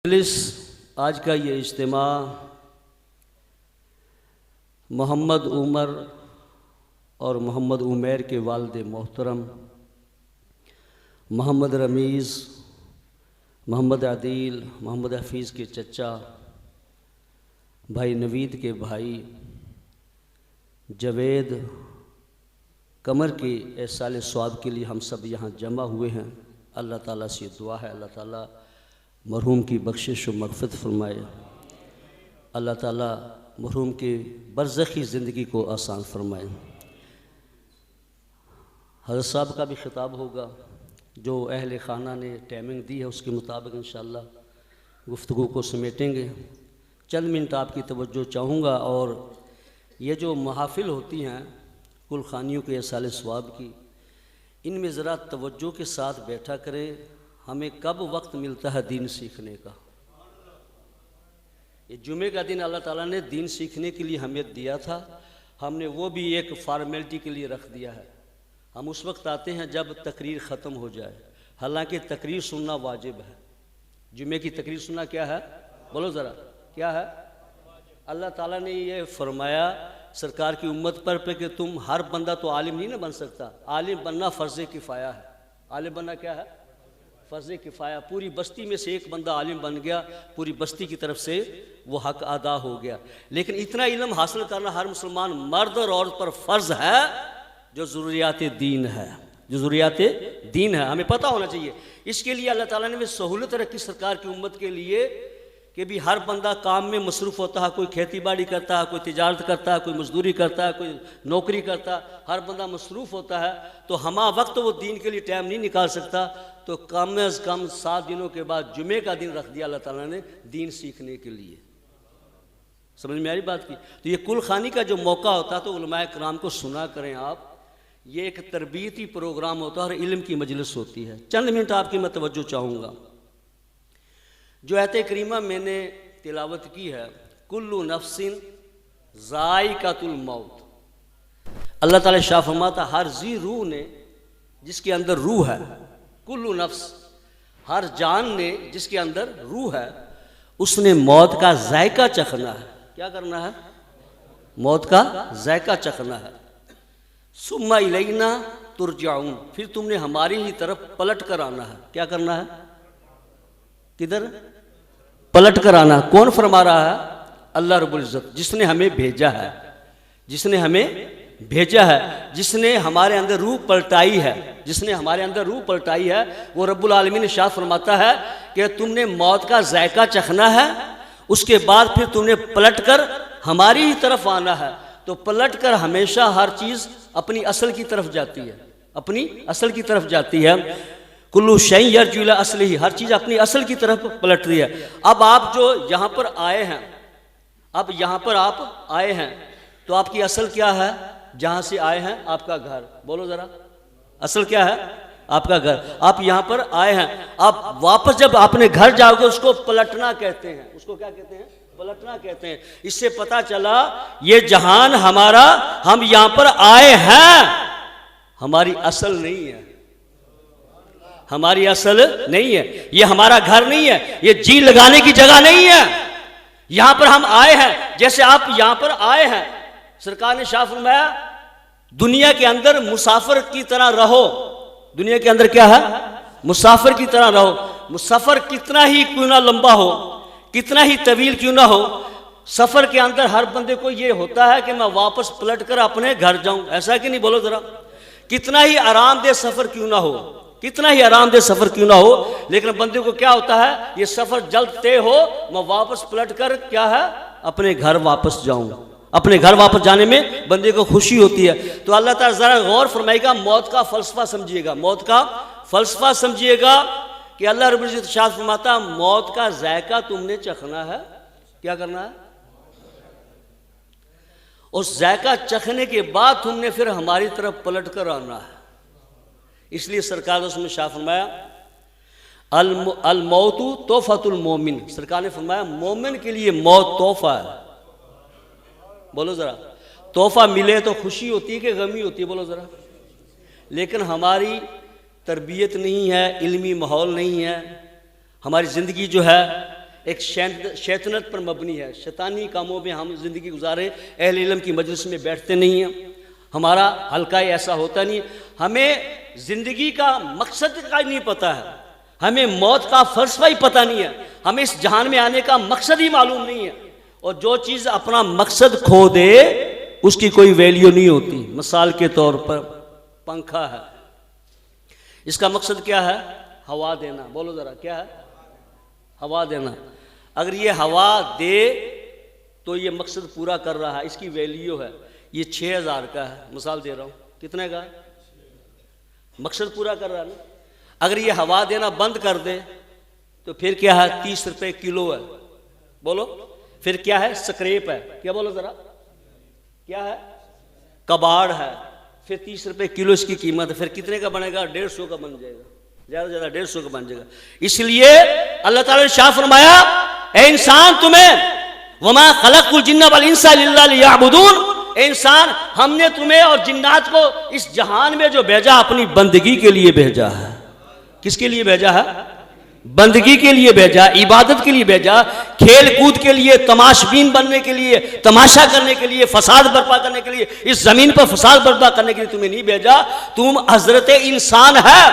مجلس آج کا یہ اجتماع محمد عمر اور محمد عمیر کے والد محترم محمد رمیز، محمد عدیل، محمد حفیظ کے چچا، بھائی نوید کے بھائی جاوید قمر کے احصال ثواب کے لیے ہم سب یہاں جمع ہوئے ہیں۔ اللہ تعالیٰ سے دعا ہے اللہ تعالیٰ مرحوم کی بخشش و مغفرت فرمائے، اللہ تعالیٰ مرحوم کے برزخی زندگی کو آسان فرمائے۔ حضرت صاحب کا بھی خطاب ہوگا، جو اہل خانہ نے ٹائمنگ دی ہے اس کے مطابق انشاءاللہ گفتگو کو سمیٹیں گے۔ چند منٹ آپ کی توجہ چاہوں گا، اور یہ جو محافل ہوتی ہیں کل خانیوں کے احصال ثواب کی، ان میں ذرا توجہ کے ساتھ بیٹھا کریں۔ ہمیں کب وقت ملتا ہے دین سیکھنے کا؟ یہ جمعے کا دن اللہ تعالیٰ نے دین سیکھنے کے لیے ہمیں دیا تھا، ہم نے وہ بھی ایک فارمیلٹی کے لیے رکھ دیا ہے۔ ہم اس وقت آتے ہیں جب تقریر ختم ہو جائے، حالانکہ تقریر سننا واجب ہے۔ جمعے کی تقریر سننا کیا ہے؟ بولو ذرا، کیا ہے؟ اللہ تعالیٰ نے یہ فرمایا سرکار کی امت پر کہ تم ہر بندہ تو عالم نہیں نہ بن سکتا، عالم بننا فرض کفایہ ہے۔ عالم بننا کیا ہے؟ فرض کفایہ۔ پوری بستی میں سے ایک بندہ عالم بن گیا، پوری بستی کی طرف سے وہ حق ادا ہو گیا۔ لیکن اتنا علم حاصل کرنا ہر مسلمان مرد اور عورت پر فرض ہے جو ضروریات دین ہے، جو ضروریات دین ہے، ہمیں پتہ ہونا چاہیے۔ اس کے لیے اللہ تعالیٰ نے بھی سہولت رکھی سرکار کی امت کے لیے کہ بھی ہر بندہ کام میں مصروف ہوتا ہے، کوئی کھیتی باڑی کرتا ہے، کوئی تجارت کرتا ہے، کوئی مزدوری کرتا ہے، کوئی نوکری کرتا ہے، ہر بندہ مصروف ہوتا ہے، تو ہمہ وقت وہ دین کے لیے ٹائم نہیں نکال سکتا، تو کم از کم 7 دنوں کے بعد جمعے کا دن رکھ دیا اللہ تعالیٰ نے دین سیکھنے کے لیے۔ سمجھ میں آ رہی بات کی؟ تو یہ کل خانی کا جو موقع ہوتا ہے تو علماء کرام کو سنا کریں آپ، یہ ایک تربیتی پروگرام ہوتا ہے اور علم کی مجلس ہوتی ہے۔ چند منٹ آپ کی میں توجہ چاہوں گا۔ جو آیت کریمہ میں نے تلاوت کی ہے، کل نفس ذائقۃ الموت، اللہ تعالیٰ شاہ فرماتا ہر ذی روح نے جس کے اندر روح ہے، کل نفس ہر جان نے جس کے اندر روح ہے، اس نے موت کا ذائقہ چکھنا ہے۔ کیا کرنا ہے؟ موت کا ذائقہ چکھنا ہے۔ ثم الینا ترجعون، پھر تم نے ہماری ہی طرف پلٹ کر آنا ہے۔ کیا کرنا ہے؟ کدھر؟ پلٹ کر آنا۔ کون فرما رہا ہے؟ اللہ رب العزت، جس نے ہمیں بھیجا ہے، جس نے ہمیں بھیجا ہے، جس نے ہمارے اندر روح پلٹائی ہے، جس نے ہمارے اندر روح پلٹائی ہے، وہ رب العالمین شاہ فرماتا ہے کہ تم نے موت کا ذائقہ چکھنا ہے، اس کے بعد پھر تم نے پلٹ کر ہماری ہی طرف آنا ہے۔ تو پلٹ کر ہمیشہ ہر چیز اپنی اصل کی طرف جاتی ہے، اپنی اصل کی طرف جاتی ہے۔ کلو شیء یرجع الی اصلہ، ہر چیز اپنی اصل کی طرف پلٹ رہی ہے۔ اب آپ جو یہاں پر آئے ہیں، اب یہاں پر آپ آئے ہیں تو آپ کی اصل کیا ہے؟ جہاں سے آئے ہیں آپ کا گھر۔ بولو ذرا، اصل کیا ہے؟ آپ کا گھر۔ آپ یہاں پر آئے ہیں، آپ واپس جب اپنے گھر جاؤ گے اس کو پلٹنا کہتے ہیں۔ اس کو کیا کہتے ہیں؟ پلٹنا کہتے ہیں۔ اس سے پتہ چلا یہ جہان ہمارا، ہم یہاں پر آئے ہیں، ہماری اصل نہیں ہے، ہماری اصل نہیں ہے، یہ ہمارا گھر نہیں ہے، یہ جی لگانے کی جگہ نہیں ہے۔ یہاں پر ہم آئے ہیں، جیسے آپ یہاں پر آئے ہیں، سرکار نے شاہ فرمایا دنیا کے اندر مسافر کی طرح رہو۔ دنیا کے اندر کیا ہے؟ مسافر کی طرح رہو۔ سفر کتنا ہی کیوں نہ لمبا ہو، کتنا ہی طویل کیوں نہ ہو، سفر کے اندر ہر بندے کو یہ ہوتا ہے کہ میں واپس پلٹ کر اپنے گھر جاؤں۔ ایسا کہ نہیں؟ بولو ذرا، کتنا ہی آرام دہ سفر کیوں نہ ہو، کتنا ہی آرام دہ سفر کیوں نہ ہو، لیکن بندے کو کیا ہوتا ہے؟ یہ سفر جلد طے ہو، میں واپس پلٹ کر کیا ہے؟ اپنے گھر واپس جاؤں۔ اپنے گھر واپس جانے میں بندے کو خوشی ہوتی ہے۔ تو اللہ تعالیٰ ذرا غور فرمائے گا، موت کا فلسفہ سمجھیے گا، موت کا فلسفہ سمجھیے گا کہ اللہ رب العزت شاہ فرماتا موت کا ذائقہ تم نے چکھنا ہے۔ کیا کرنا ہے؟ اس ذائقہ چکھنے کے بعد تم نے پھر ہماری طرف پلٹ کر آنا ہے۔ اس لیے سرکار اس میں شاہ فرمایا الموت تحفۃ المومن، سرکار نے فرمایا مومن کے لیے موت تحفہ ہے۔ بولو ذرا، تحفہ ملے تو خوشی ہوتی ہے کہ غمی ہوتی ہے؟ بولو ذرا۔ لیکن ہماری تربیت نہیں ہے، علمی ماحول نہیں ہے، ہماری زندگی جو ہے ایک شیطنت پر مبنی ہے، شیطانی کاموں میں ہم زندگی گزارے، اہل علم کی مجلس میں بیٹھتے نہیں ہیں، ہمارا حلقہ ایسا ہوتا نہیں، ہمیں زندگی کا مقصد کا نہیں پتہ ہے، ہمیں موت کا فلسفہ ہی پتہ نہیں ہے، ہمیں اس جہان میں آنے کا مقصد ہی معلوم نہیں ہے، اور جو چیز اپنا مقصد کھو دے اس کی کوئی ویلیو نہیں ہوتی۔ مثال کے طور پر پنکھا ہے، اس کا مقصد کیا ہے؟ ہوا دینا، بولو ذرا کیا ہے؟ ہوا دینا۔ اگر یہ ہوا دے تو یہ مقصد پورا کر رہا ہے، اس کی ویلیو ہے۔ یہ 6000 کا ہے، مثال دے رہا ہوں، کتنے کا؟ مقصد پورا کر رہا ہے نا۔ اگر یہ ہوا دینا بند کر دے تو پھر کیا ہے؟ 30 روپے کلو ہے، بولو پھر کیا ہے؟ سکریپ ہے، کیا بولو ذرا کیا ہے؟ کباڑ ہے، پھر 30 روپے کلو اس کی قیمت ہے، پھر کتنے کا بنے گا؟ 150 کا بن جائے گا، زیادہ سے زیادہ 150 کا بن جائے گا۔ اس لیے اللہ تعالیٰ نے شاہ فرمایا اے انسان تمہیں وما خلقت الجن والانس الا لیعبدون، اے انسان ہم نے تمہیں اور جنات کو اس جہان میں جو بھیجا اپنی بندگی کے لیے بھیجا ہے۔ کس کے لیے بھیجا ہے؟ بندگی کے لیے بھیجا، عبادت کے لیے بھیجا، کھیل کود کے لیے، تماش بین بننے کے لیے، تماشا کرنے کے لیے، فساد برپا کرنے کے لیے، اس زمین پر فساد برپا کرنے کے لیے تمہیں نہیں بھیجا۔ تم حضرت انسان ہے،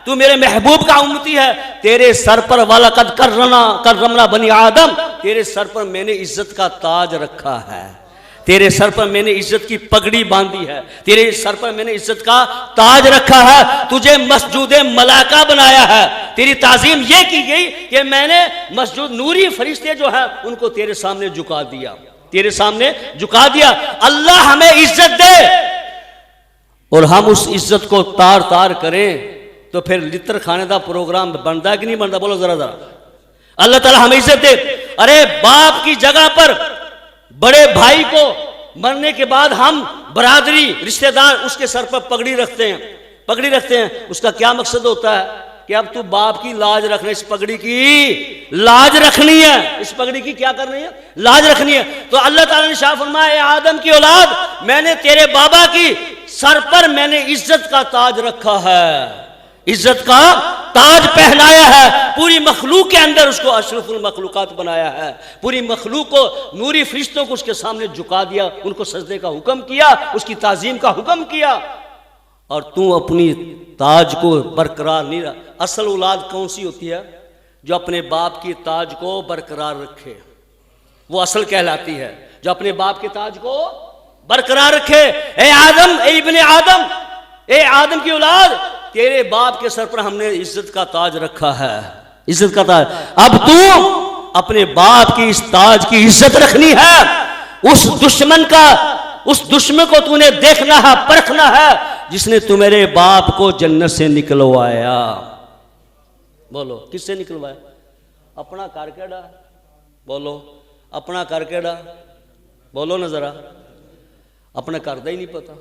تو میرے محبوب کا امتی ہے، تیرے سر پر وَلَقَدْ كَرَّمْنَا بنی آدم، تیرے سر پر میں نے عزت کا تاج رکھا ہے، تیرے سر پر میں نے عزت کی پگڑی باندھی ہے، تیرے سر پر میں نے عزت کا تاج رکھا ہے، تجھے مسجود ملائکہ بنایا ہے، تیری تعظیم یہ کی گئی کہ میں نے مسجود نوری فرشتے جو ہیں ان کو تیرے سامنے جھکا دیا، تیرے سامنے جھکا دیا۔ اللہ ہمیں عزت دے اور ہم اس عزت کو تار تار کریں تو پھر لتر کھانے دا پروگرام بنتا ہے کہ نہیں بنتا؟ بولو ذرا ذرا۔ اللہ تعالیٰ ہمیں عزت دے۔ ارے باپ کی جگہ پر بڑے بھائی کو مرنے کے بعد ہم برادری رشتہ دار اس کے سر پر پگڑی رکھتے ہیں، پگڑی رکھتے ہیں، اس کا کیا مقصد ہوتا ہے؟ کہ اب تو باپ کی لاج رکھنا، اس پگڑی کی لاج رکھنی ہے، اس پگڑی کی کیا کرنی ہے؟ لاج رکھنی ہے۔ تو اللہ تعالیٰ نے شاہ فرمایا اے آدم کی اولاد، میں نے تیرے بابا کی سر پر میں نے عزت کا تاج رکھا ہے، عزت کا تاج پہنایا ہے، پوری مخلوق کے اندر اس کو اشرف المخلوقات بنایا ہے، پوری مخلوق کو نوری فرشتوں کو اس کے سامنے جھکا دیا، ان کو سجدے کا حکم کیا، اس کی تعظیم کا حکم کیا، اور تو اپنی تاج کو برقرار نہیں رہا۔ اصل اولاد کون سی ہوتی ہے؟ جو اپنے باپ کی تاج کو برقرار رکھے، وہ اصل کہلاتی ہے، جو اپنے باپ کے تاج کو برقرار رکھے۔ اے آدم، اے ابن آدم، اے آدم کی اولاد، تیرے باپ کے سر پر ہم نے عزت کا تاج رکھا ہے، عزت کا تاج۔ اب تو اپنے باپ کی اس تاج کی عزت رکھنی ہے، اس دشمن کو تو نے دیکھنا ہے، پرکھنا ہے، جس نے تمہارے باپ کو جنت سے نکلوایا۔ بولو کس سے نکلوایا؟ اپنا کر کے ڈا، بولو اپنا کر کے ڈا، بولو نا ذرا، اپنا کردا ہی نہیں پتا۔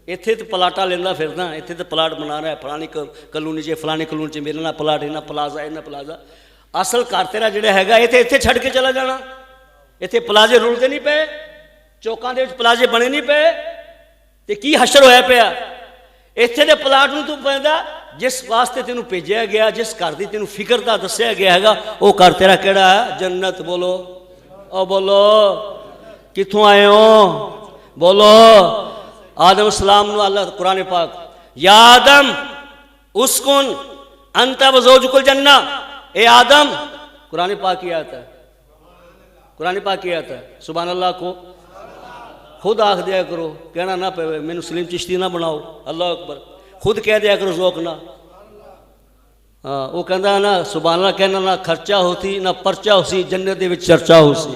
اتنے تو پلاٹا لینا پھرنا، اتنے تو پلاٹ بنا رہا ہے، فلانی کلونی چ فلانی کلونی چ میرے نہ پلاٹ، اینا پلازا، اینا پلازا۔ اصل گھر تیرا جڑا ہے گا اتنے چھڈ کے چلا جانا، اتنے پلازے رلتے نہیں پے، چوکاں دے وچ پلازے بنے نہیں پے، تے کی حشر ہویا پیا؟ اتنے دے پلاٹ نوں تو پیندا جس واسطے تینوں بھیجیا گیا، جس گھر دی تینوں فکر دا دسیا گیا ہے گا، وہ گھر تیرا کیڑا ہے؟ جنت۔ بولو او بولو، کتھوں آئے ہو؟ بولو۔ آدم السلام نو اللہ قرآن پاک یا آدم اسکن انت و زوجک الجنہ، اے آدم، قرآن پاک کی آیت ہے، قرآن پاک کی آیت ہے، سبحان اللہ کو خود آکھ دیا کرو، کہنا نہ پہ میں نے سلیم چشتی نہ بناؤ، اللہ اکبر، خود کہہ دیا کرو ذوق نہ۔ وہ کہندا نا سبحان اللہ کہنا نہ خرچہ ہوتی نہ پرچہ ہوسی، جنت دے وچ چرچا ہوسی،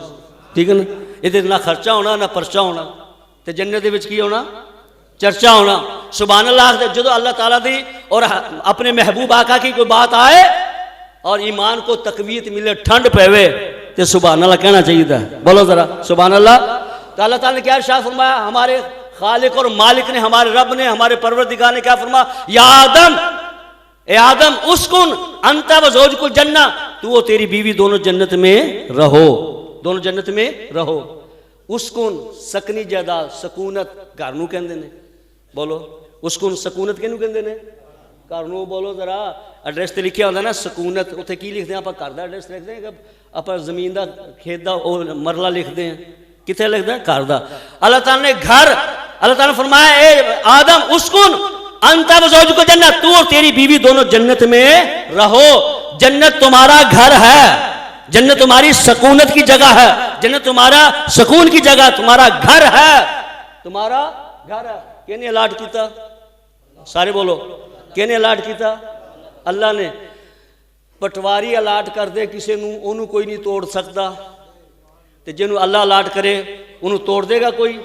ٹھیک ہے نا؟ ادھر نہ خرچہ ہونا نہ پرچہ ہونا، تے جنت دے وچ کی ہونا؟ چرچا ہونا۔ سبحان اللہ، جدو اللہ تعالیٰ دی اور اپنے محبوب آقا کی کوئی بات آئے اور ایمان کو تقویت ملے، ٹھنڈ پہوے، تے سبحان اللہ کہنا چاہیے تھا۔ بولو ذرا سبحان اللہ۔ تو اللہ تعالیٰ نے کیا ارشاد فرمایا؟ ہمارے خالق اور مالک نے، ہمارے رب نے، ہمارے پروردگار نے کیا فرمایا؟ یا آدم، اے آدم اسکن انت و زوجک الجنہ، تو وہ تیری بیوی دونوں جنت میں رہو، دونوں جنت میں رہو۔ اسکن سکنی جائیداد، سکونت گھر نوں کہندے نے، بولو اسکن سکونت کینوں کہندے نے؟ گھر نو بولو ذرا ایڈریس تے لکھیا ہوندا نا سکونت, اتنے کی لکھتے ہیں آپ گھر دا ایڈریس لکھتے ہیں کہ آپ زمین دا کھیت دا مرلہ لکھتے ہیں, کتنے لکھتے ہیں گھر دا. اللہ تعالیٰ نے گھر, اللہ تعالیٰ نے فرمایا اے آدم اسکن انت و زوجک جنت, تو اور تیری بیوی دونوں جنت میں رہو. جنت تمہارا گھر ہے, جنت تمہاری سکونت کی جگہ ہے, جنت تمہارا سکون کی جگہ, تمہارا گھر ہے, تمہارا گھر ہے. کہنے الاٹ کیتا, سارے بولو کہنے الاٹ کیتا, اللہ نے. پٹواری الاٹ کر دے کسی نو, انہوں کوئی نہیں توڑ سکتا, تے جنہوں اللہ الاٹ کرے انہوں توڑ دے گا کوئی.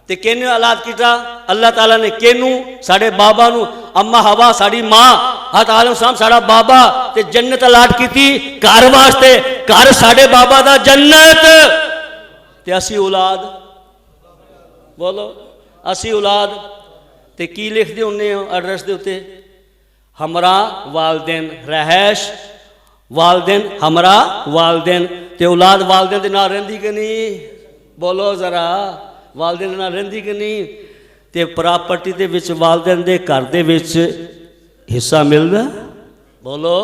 تے کہنے الاٹ کیتا اللہ تعالیٰ نے, کہنوں ساڑے بابا نو, اما ہوا ساڑی ماں, حضرت آدم السلام ساڑا بابا, تے جنت الاٹ کی تھی گھر واسطے, گھر ساڑے بابا دا جنت. تے اسی اولاد, بولو اسی اولاد, تے کی لکھ دے انہیں ایڈریس دے ہوتے, ہمراہ والدین, رہائش والدین, ہمراہ والدین. تے اولاد والدین دے نہ رہندی کہ نہیں, بولو ذرا والدین دے نہ رہندی کہ نہیں. تے پراپرٹی دے وچ والدین دے گھر دے وچ حصہ ملدا, بولو.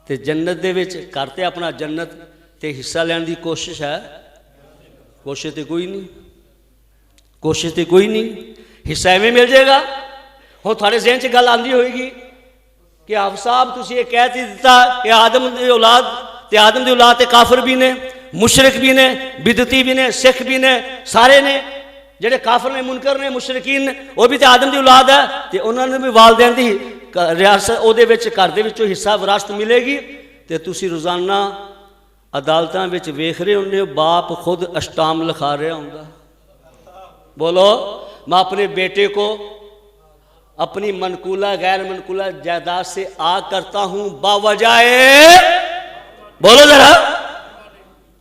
تے جنت دے وچ کرتے اپنا جنت, تے حصہ لین دی کوشش ہے, کوشش تے کوئی نہیں, کوشش تے کوئی نہیں, حصہ ایویں مل جائے گا. ہوں تھوڑے ذہن چ گل آندی ہوئے گی کہ آپ صاحب تسی یہ کہہ دیتا کہ آدم دی اولاد, تے آدم دی اولاد تے کافر بھی نے, مشرک بھی نے, بدعتی بھی نے, سکھ بھی نے, سارے نے جڑے کافر نے, منکر نے, مشرکین نے, وہ بھی تے آدم دی اولاد ہے, تے انہوں نے بھی والدین دی ریاست او دے وچ گھر دے وچوں حصہ وراثت ملے گی. تے تسی روزانہ عدالتاں وچ ویکھ رہے ہوندے باپ خود اشٹام لکھا رہا ہوندا, بولو میں اپنے بیٹے کو اپنی منقولہ غیر منقولہ جائیداد سے آگ کرتا ہوں باوجہ, بولو ذرا,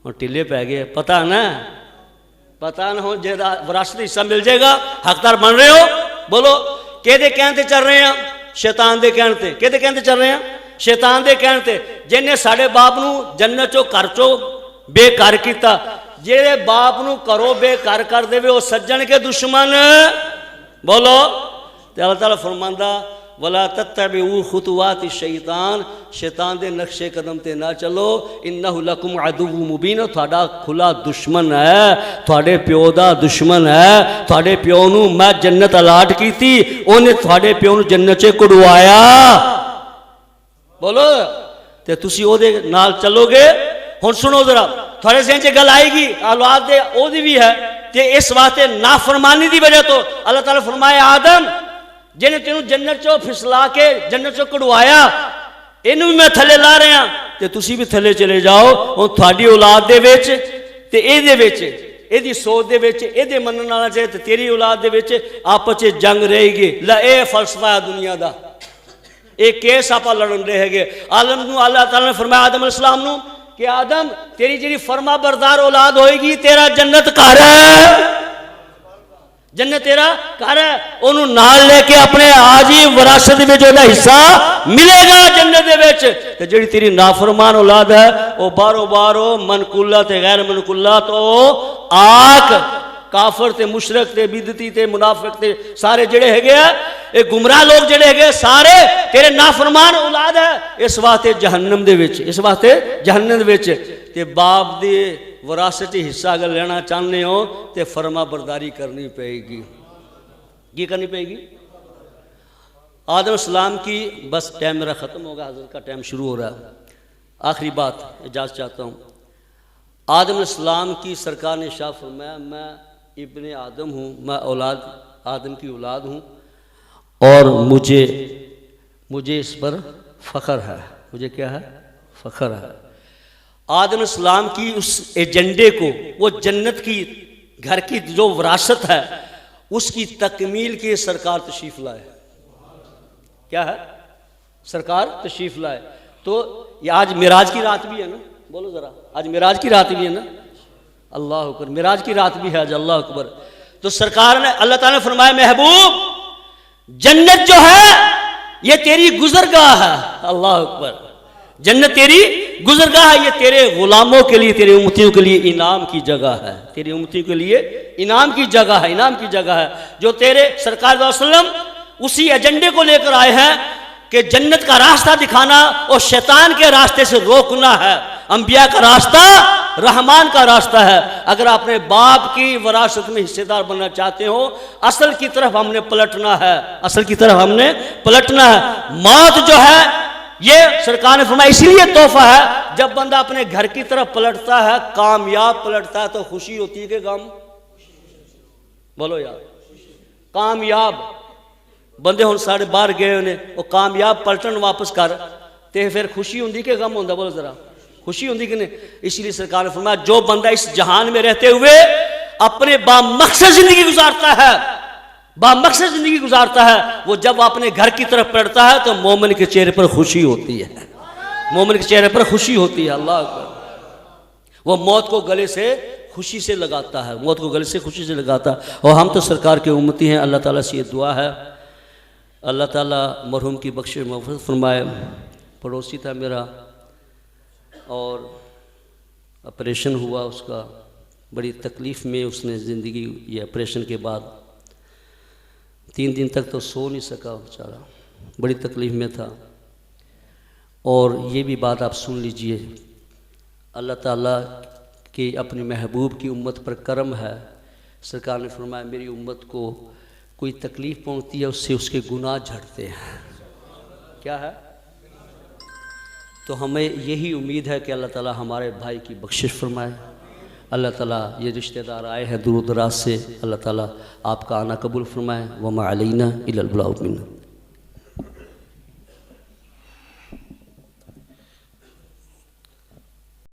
اور ٹلے پہ گئے, پتہ نا, پتہ نہ ہو وراثت حصہ مل جائے گا, حقدار بن رہے ہو. بولو کہ دے کہنے چل رہے ہیں, شیطان دے کہنے, کہ دے کہنے چل رہے ہیں, شیطان دے کہنے. جن نے ساڑے باپ نو جنت چو کر چو بے کار کیتا, جے باپ نو کرو بے کار کر دے وہ سجن کے دشمن, بولو. تے اللہ تعالیٰ فرماندہ وَلَا تَتَّبِعُوا خُطُوَاتِ الشَّيْطَانِ, شیطان دے نقشے قدم تے نہ چلو, اِنَّهُ لَكُمْ عَدُوٌّ مُبِينٌ, تھوڑا کھلا دشمن ہے, تھوڑے پیو دا دشمن ہے. تھوڑے پیو نو میں جنت الاٹ کی تھی, انہیں تھوڑے پیو نو جنت چے کڑوایا, بولو. تے تسی او دے نال چلو گے. ہن سنو ذرا, تھوڑے ذہن چ گل آئے گی اولاد دے او دی بھی ہے, تے اس واسطے نافرمانی دی وجہ تو اللہ تعالیٰ فرمائے آدم جنہیں تینوں جنت چو پھسلا کے جنت چو کڑوایا, انہوں بھی میں تھلے لا رہے ہیں, تے تسی بھی تھلے چلے جاؤ. ہن تھوڑی اولاد دے وچ تے اے دے وچ, اے دی سوچ دے وچ, اے دے منن والا چاہے تے تیری اولاد دے وچ آپس وچ جنگ رہے گی. لا اے فلسفہ ہے دنیا دا, اے کیس آپا لڑن رہے گے. عالم نو اللہ تعالیٰ نے فرمایا آدم علیہ السلام نو کہ آدم تیری جڑی فرما بردار اولاد ہوئے گی تیرا جنت گھر ہے, جنت تیرا گھر ہے, انہوں نال لے کے اپنے آجی وراثت میں جو دا حصہ ملے گا جنت دے وچ. تے جڑی تیری نافرمان اولاد ہے وہ بارو بارو منقولہ تے غیر منقولہ تو آگ, کافر تے مشرک تے بدعتی تے منافق تے سارے جڑے ہے گئے, اے گمراہ لوگ جڑے ہے گئے سارے تیرے نافرمان اولاد ہے. اس واسطے جہنم دے وچ, اس واسطے جہنم دے وچ. تے باپ دے وراثتی حصہ اگر لینا چاہنے ہو تے فرما برداری کرنی پڑے گی. یہ کرنی پڑے گی. آدم السلام کی, بس ٹائم میرا ختم ہوگا, حضرت کا ٹائم شروع ہو رہا ہے. آخری بات اجازت چاہتا ہوں. آدم السلام کی سرکار نے ارشاد فرمایا میں ابن آدم ہوں, میں اولاد آدم کی اولاد ہوں, اور مجھے اس پر فخر ہے. مجھے کیا ہے؟ فخر ہے. آدم السلام کی اس ایجنڈے کو, وہ جنت کی گھر کی جو وراثت ہے اس کی تکمیل کے سرکار تشریف لائے. کیا ہے؟ سرکار تشریف لائے. تو یہ آج معراج کی رات بھی ہے نا, بولو ذرا, آج معراج کی رات بھی ہے نا, اللہ اکبر, معراج کی رات بھی ہے آج, اللہ اکبر. تو سرکار نے, اللہ تعالیٰ نے فرمایا محبوب جنت جو ہے یہ تیری گزرگاہ ہے, اللہ اکبر, جنت تیری گزرگاہ ہے, یہ تیرے غلاموں کے لیے, تیرے امتیوں کے لیے انعام کی جگہ ہے, تیری امتیوں کے لیے انعام کی جگہ ہے, انعام کی جگہ ہے. جو تیرے سرکار صلی اللہ علیہ وسلم اسی ایجنڈے کو لے کر آئے ہیں کہ جنت کا راستہ دکھانا اور شیطان کے راستے سے روکنا ہے۔ انبیاء کا راستہ رحمان کا راستہ ہے۔ اگر اپنے باپ کی وراثت میں حصے دار بننا چاہتے ہو، اصل کی طرف ہم نے پلٹنا ہے، اصل کی طرف ہم نے پلٹنا ہے۔ موت جو ہے یہ سرکار نے فرمایا اسی لیے تحفہ ہے، جب بندہ اپنے گھر کی طرف پلٹتا ہے، کامیاب پلٹتا ہے تو خوشی ہوتی ہے کہ غم؟ بولو یار، کامیاب بندے ہوں ساڑھے باہر گئے انہیں وہ کامیاب پلٹن واپس کر تے پھر خوشی ہوندی کہ غم ہوندا؟ بولو ذرا، خوشی ہوندی کہ نہیں؟ اس لیے سرکار نے فرمایا جو بندہ اس جہان میں رہتے ہوئے اپنے بامقصد زندگی گزارتا ہے، بامقصد زندگی گزارتا ہے، وہ جب اپنے گھر کی طرف پلٹتا ہے تو مومن کے چہرے پر خوشی ہوتی ہے، مومن کے چہرے پر خوشی ہوتی ہے۔ اللہ اکبر۔ وہ موت کو گلے سے خوشی سے لگاتا ہے، موت کو گلے سے خوشی سے لگاتا ہے۔ اور ہم تو سرکار کے امتی ہیں۔ اللہ تعالیٰ سے یہ دعا ہے اللہ تعالیٰ مرحوم کی بخش مغفرت فرمائے۔ پڑوسی تھا میرا اور آپریشن ہوا اس کا، بڑی تکلیف میں اس نے زندگی، یہ آپریشن کے بعد 3 دن تک تو سو نہیں سکا بیچارہ، بڑی تکلیف میں تھا۔ اور یہ بھی بات آپ سن لیجئے، اللہ تعالیٰ کے اپنے محبوب کی امت پر کرم ہے۔ سرکار نے فرمایا میری امت کو کوئی تکلیف پہنچتی ہے اس سے اس کے گناہ جھڑتے ہیں۔ کیا ہے؟ تو ہمیں یہی امید ہے کہ اللہ تعالیٰ ہمارے بھائی کی بخشش فرمائے۔ اللہ تعالیٰ یہ رشتہ دار آئے ہیں دور و دراز سے، اللہ تعالیٰ آپ کا آنا قبول فرمائے۔ وما علینا الا البلاغ منا۔